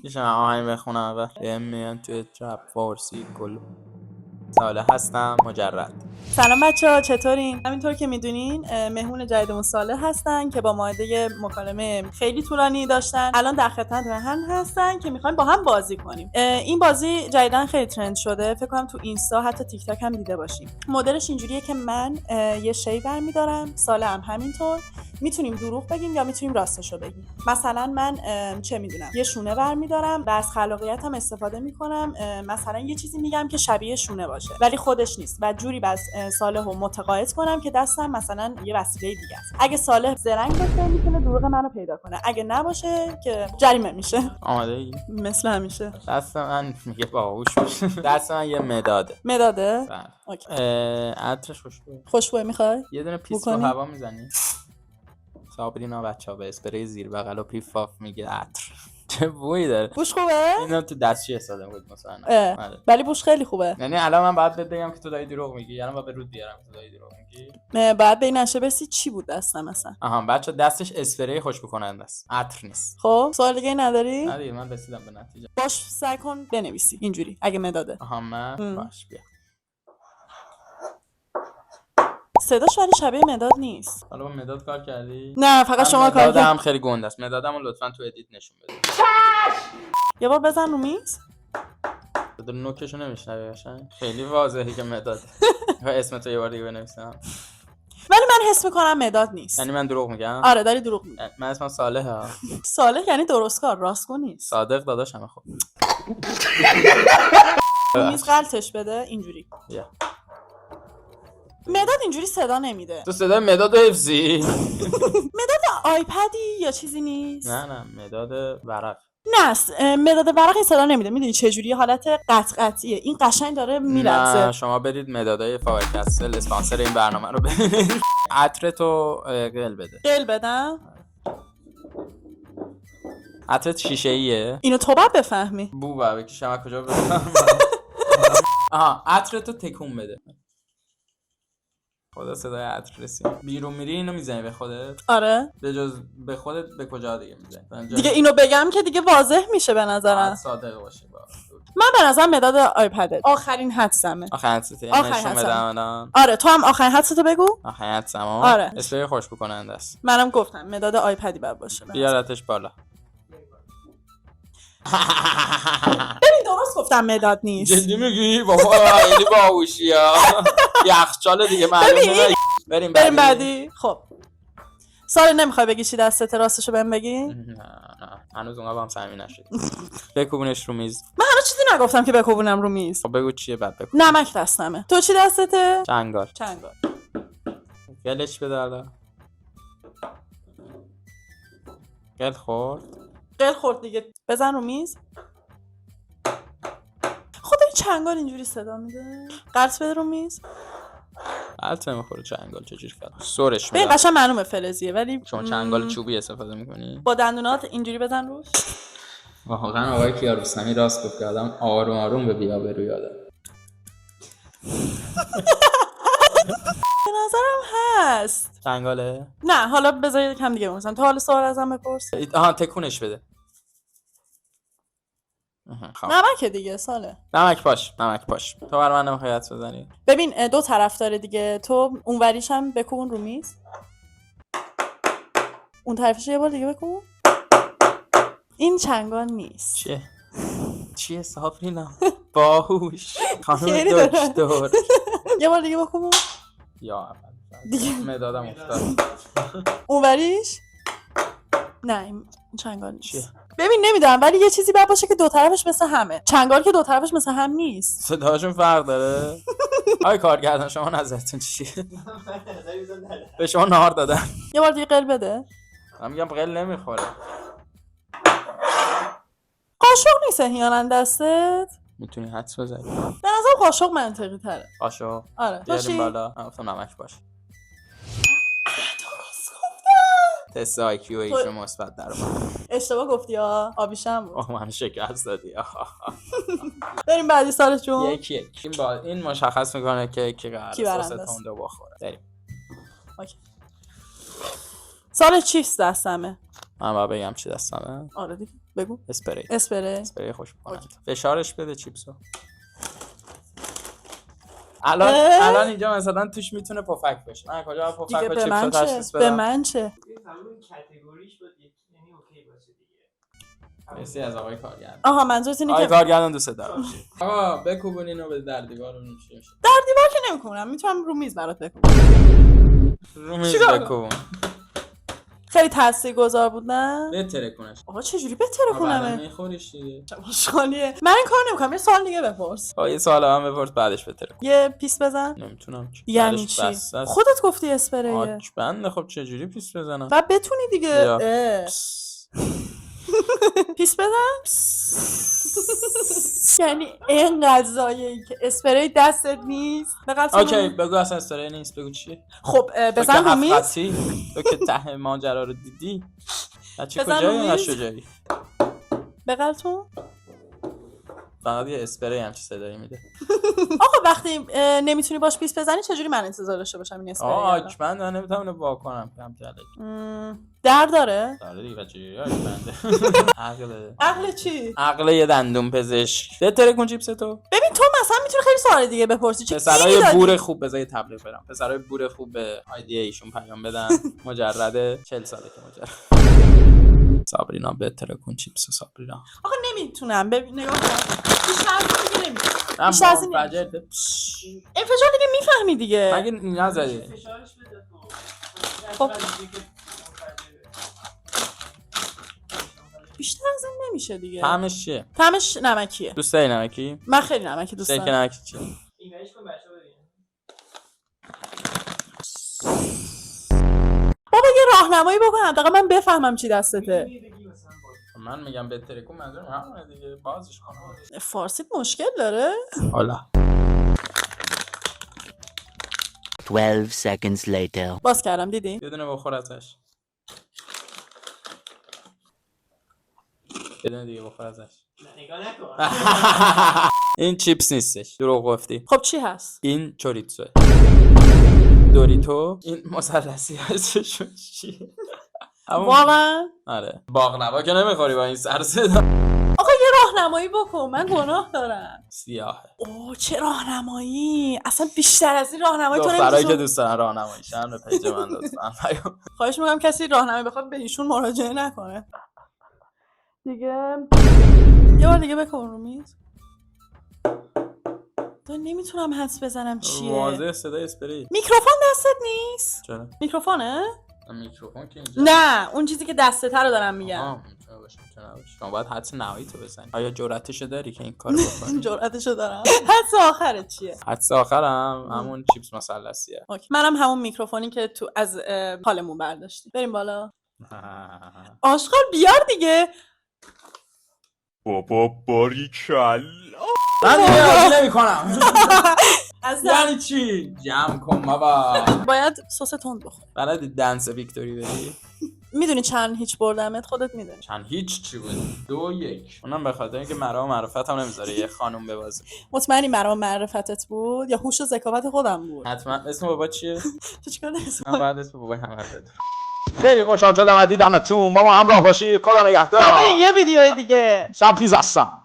میشه من آهنگ بخونم و میان توی ترپ فارسی کل ساله هستم مجرد. سلام بچه‌ها، چطورین؟ همینطور که میدونین مهمون جدیدمون صالح هستن که با مائده مکالمه خیلی طولانی داشتن. الان در خدمت هم هستن که میخوایم با هم بازی کنیم. این بازی جدیدن خیلی ترند شده، فکر کنم تو اینستا حتی تیک تاک هم دیده باشیم. مدلش اینجوریه که من یه شی برمی‌دارم، صالح هم همینطور. میتونیم دروغ بگیم یا میتونیم راستشو بگیم. مثلا من چه میدونم یه شونه برمی‌دارم و از خلاقیتم استفاده میکنم، مثلا یه چیزی میگم که شبیه شونه باشه ولی خودش نیست و جوری بس صالح رو متقاعد کنم که دستم مثلا یه وسیله دیگه است. اگه صالح زرنگ باشه میتونه دروغ منو پیدا کنه، اگه نباشه که جریمه میشه. آماده ای؟ مثل همیشه. دست من میگه باهوش باشه. دست من یه مداده. مداده؟ بله. اوکی. عطرش خوشبوه. خوشبوه میخوای؟ یه دونه پیس رو هوا میزنی. صابرینا بچه‌ها به اسپری زیر بغل و پیفاف میگه عطر. چه بویی داره. بوش خوبه؟ اینو تو دستشویی استفاده بود مثلا. ولی بوش خیلی خوبه. یعنی الان من باید بهت بگم که تو داری دروغ میگی، الان باید به رود بیارم که تو داری دروغ میگی. باید به این نشه برسی چی بود دستم مثلا. آها بچه دستش اسپری خوشبو کننده است، عطر نیست. خب سوال دیگه نداری؟ نه دیگه من رسیدم به نتیجه. باش سعی کن بنویسی اینجوری اگه مداده. آها من باش بیا. صداش ولی شبیه مداد نیست. حالا با مداد کار کردی؟ نه فقط شما کار کردی. مدادم خیلی گنده است. مدادمو لطفاً تو ادیت نشون بده. یه بار بزن رو میز. صدا نوکشو نمیشنوی قشنگ؟ خیلی واضحه که مداده. اسم تو یه بار دیگه بنویسم. ولی من حس میکنم مداد نیست. یعنی من دروغ میگم؟ آره داری دروغ میگی. من اسمم صالحه. صالح یعنی درستکار، راستگو نیست. صادق داداشم. خب رو میز غلطش بده اینجوری. بیا. مداد اینجوری صدا نمیده. تو صدای مداد حفظی؟ مداد آیپدی یا چیزی نیست؟ نه مداد ورق. نه مداد ورق این صدا نمیده. میدونی چه جوری حالت قطعیه. این قشنگ داره میلرزه. نه شما برید مدادای فاورکستل اسپانسر این برنامه رو ببینید. عطر تو قل بده. قل بدم؟ عطرت شیشه ایه؟ اینو تو باید بفهمی. بو با بکشم از کجا بفهمم؟ آها عطر تو تکون بده. خدا صدای عطر رسید. بیرون میری اینو میزنی به خودت؟ آره. به جز به خودت به کجا دیگه میزنی؟ دیگه اینو بگم که دیگه واضح میشه به نظرم. صادق باشه با. من به نظر مداد آیپد آخرین حدسمه. آخرین حدسته نشون بدم الان. آره تو هم آخرین حدستو بگو. آخرین حدسم. آره. اسپری خوشبو کننده است. منم گفتم مداد آیپدی باید باشه. بیارتش بالا. ببین درست گفتم مداد نیست. جدی میگی؟ بابا خیلی باهوشی ها. یخچال دیگه معلومه. بریم بعدی. خب سال نمیخوای بگی چی دستت راستشو بهم بگی؟ نه هنوز اونقدر با هم صمیمی نشد. بکوبونش رو میز. من هنوز چیزی نگفتم که بکوبونم رو میز. خب بگو چیه بعد بکوب. نمک دستمه. تو چی دستته؟ چنگال. گلش بده حالا. گل خورد دیگه. بزن رو میز. خدای چنگال اینجوری صدا میده. قلط بده رو میز. قلط نمیخوره چنگال. چجوری کرد؟ سرش ببین میده. قشنگ معلومه فلزیه ولی شما چنگال چوبی استفاده میکنی؟ با دندونات اینجوری بزن روش. واقعا آقای کیارستمی راست گفت که آدم آروم آروم به بی‌آبرویی آدم. به نظرم هست. چنگاله؟ نه حالا بذار یکم دیگه بپرسم. تو حالا سوال ازم بپرس. آها تکونش بده. نمک دیگه ساله. نمک پاش. تو برای من نمیخوای حدس بزنی؟ ببین دو طرف داره دیگه. تو اونوریش هم بکوبون رو میز. اون طرفش یه بار دیگه بکوبون. این چنگال نیست. چیه صابرینا؟ باهوش خانم دکتر. یه بار دیگه بکوبون. یا دیگه مدادم افتاد. اونوریش نه این چنگال نیست. ببین نمیدونم ولی یه چیزی باید باشه که دو طرفش مثل همه. چنگال که دو طرفش مثل هم نیست. صداشون فرق داره. آی کارگردان شما نظرتون چیه؟ به شما نهار دادن. یه بار دیگه قل بده. من میگم قل نمیخوره. قاشق نیست احیانا دستت. میتونی حدس بزنی. به نظرم قاشق منطقی تره. قاشق. آره بیاریم بالا. افتم نمک باشه. تست IQ ایشون مثبت در اومد. اشتباه گفتی ها. آبیشم بود. من شکست دادی. بریم بعدی سال جون. یک این مشخص میکنه که کی قراره سس تندو بخوره. بریم. اوکی. سال چیست دستمه؟ من باید بگم چی دستمه؟ آره دیگه. بگو. اسپری. اسپری خوش کننده. فشارش بده چیپسو. الان اینجا مثلا توش میتونه پفک بشه. من کجا پفک و چیپسو تشخیص بدم؟ به من چه؟ همون کاتگوریش بود یعنی اوکی باشه دیگه. مرسی از آقای کارگردان. آها منظورت اینه که کارگردان دوست دارم. آقا بکوبون اینو به در دیوار میشه. در دیوار که نمی‌کنم، میتونم رو میز برات بکوبم. رو میز بکوبون. خیلی تاثیرگذار بود نه؟ بهتره کنش. آقا چجوری بهتره کنم؟ میخوریش دیگه. خوشحالیه. من این کار نمی‌کنم. یه سوال دیگه بپرس. یه سوال هم بپرس بعدش بهتره. یه پیس بزن. نمیتونم. یعنی چی؟ خودت گفتی اسپریه. آچ بنده خب چجوری پیس بزنم؟ و بتونی دیگه. پیس بزن. یعنی اینقدر زایه‌ای که اسپری دستت نیست. اوکی بگو اصلا اسپری نیست بگو چیه؟ خب بزن رو میز. تو که ته ماجرا رو دیدی. بچه کجایی یا شجایی؟ بغلتون؟ فقط یه اسپری همچی صدایی میده. آقا وقتی نمیتونی باش پیس بزنی چجوری من انتظار داشته باشم این اسپری؟ آک من نمیتونم اینو واکنم کم در داره؟ داره دیگه بچه آک بنده. عقل چی؟ عقل یه دندون پزشک. بهتره کن چیپس تو. ببین تو مثلا میتونی خیلی سوال دیگه بپرسی. پسرای بور خوب بذار تبلیغ برم. پسرای بور خوب به آیدی ایشون پیام بدن. مجرد 40 ساله که مجرد. سابرینا بهتره کن چیپس سابرینا. آخه نمیتونم ببین نگاه کن. بیشتر دیگه نمیتونم. بیشتر از این انفجار دیگه میفهمی دیگه. مگه نزدی؟ خب بیشتر از این نمیشه دیگه. طعمش چیه؟ طعمش نمکیه. دوست داری نمکی؟ من خیلی نمکی دوست دارم. steak نمکی چیه؟ اینش کن بچه‌ها ببینن. بابا یه راهنمایی بکن حداقل من بفهمم چی دستته. من میگم بهتره کن منظورم همونه دیگه بازش کنم. فارسیت مشکل داره؟ حالا 12 seconds later. باز کردم دیدی؟ یه دونه بخور ازش. یه دونه دیگه بخور ازش. نگاه نکن. این چیپس نیستش. دروغ گفتی. خب چی هست؟ این چوریتسو. دوریتو. این مثلثی هستش چیه؟ واقعا؟ آره. باقلوا که نمیخوری با این سر صدا. آقا یه راهنمایی بکن من گناه دارم. سیاهه. اوه چه راهنمایی؟ اصلا بیشتر از این راهنمایی تو دخترایی نمی‌تونی. که دوست دارن راهنماییشن رو پیج من لطفا. خواهش می‌کنم کسی راهنمایی بخواد به ایشون مراجعه نکنه. دیگه یه بار دیگه بکن رو میز. تو نمیتونم حدس بزنم چیه. واضح صدای اسپری. میکروفون دستت نیست؟ چرا؟ میکروفونه؟ میکروفون که اینجا. نه اون چیزی که دستته رو دارم میگم. میتونه باشه میتونه باشه. شما باید حدس نهایی تو بزنی. آیا جرأتشو داری که این کارو بکنی؟ جرأتشو دارم. حدس آخرت چیه؟ حدس آخرم همون چیپس مثلثیه. اوکی. منم همون میکروفونی که تو از حالمون برداشتی. بریم بالا. آشغال بیار دیگه. بابا باریکلا. من دیگه بازی نمی‌کنم. از یعنی چی؟ جمع کن بابا. باید سس تند بخوری. بلدی دنس ویکتوری بدی؟ میدونی چند هیچ بردمت خودت میدونی. چند هیچ چی بود؟ 2-1. اونم به خاطر اینکه مرا معرفت هم نمیذاره یه خانم ببازه. مطمئنی مرا معرفتت بود یا هوش و ذکاوت خودم بود؟ حتما. اسم بابا چیه؟ تو چیکار داری؟ من بعد اسم بابا هم بده. خیلی خوشحال شدم از دیدنتون. با ما همراه باشید. خدا نگهدار. یه ویدیو دیگه. شب پیز هستم.